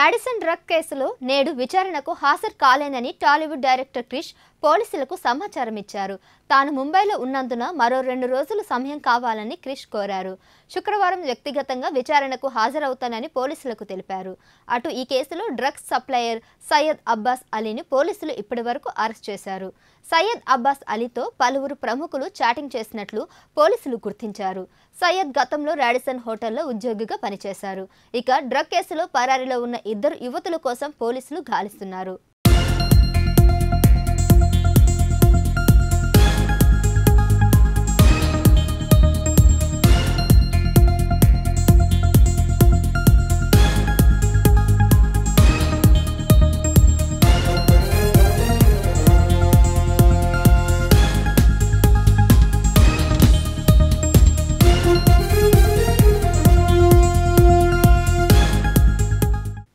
Radisson drug కేసులో నేడు విచారణకు హాజరు కాలేనని టాలీవుడ్ డైరెక్టర్ క్రిష్ పోలీసులకు సమాచారం ఇచ్చారు. తాను ముంబైలో ఉన్నందున మరో 2 రోజులు సమయం కావాలని క్రిష్ కోరారు. శుక్రవారం వ్యక్తిగతంగా విచారణకు హాజరవుతానని పోలీసులకు తెలిపారు. అటు ఈ కేసులో డ్రగ్స్ సప్లయర్ సయ్యద్ అబ్బాస్ అలీని పోలీసులు ఇప్పటివరకు అరెస్ట్ చేశారు. సయ్యద్ అబ్బాస్ అలీతో పలువురు ప్రముఖులు చాటింగ్ చేసినట్లు పోలీసులు గుర్తించారు. సయ్యద్ గతంలో రాడిసన్ హోటల్లో ఉద్యోగిగా పనిచేశారు. ఇక డ్రగ్ కేసులో పరారీలో ఉన్న 2 యువతుల కోసం పోలీసులు గాలిస్తున్నారు.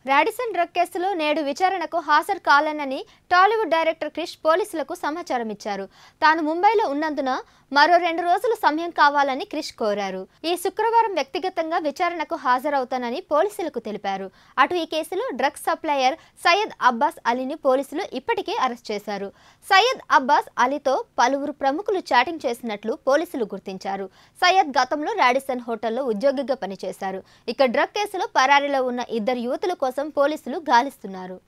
రాడిసన్ డ్రగ్ కేసులో నేడు విచారణకు హాజరు కాలేనని టాలీవుడ్ డైరెక్టర్ క్రిష్ పోలీసులకు సమాచారం ఇచ్చారు. తాను ముంబైలో ఉన్నందున మరో 2 రోజులు సమయం కావాలని క్రిష్ కోరారు. ఈ శుక్రవారం వ్యక్తిగతంగా విచారణకు హాజరవుతానని పోలీసులకు తెలిపారు. అటు ఈ కేసులో డ్రగ్స్ సప్లయర్ సయ్యద్ అబ్బాస్ అలీని పోలీసులు ఇప్పటికే అరెస్ట్ చేశారు. సయ్యద్ అబ్బాస్ అలీతో పలువురు ప్రముఖులు చాటింగ్ చేసినట్లు పోలీసులు గుర్తించారు. సయ్యద్ గతంలో రాడిసన్ హోటల్లో ఉద్యోగిగా పనిచేశారు. ఇక డ్రగ్ కేసులో పరారీలో ఉన్న 2 యువతుల కోసం పోలీసులు గాలిస్తున్నారు.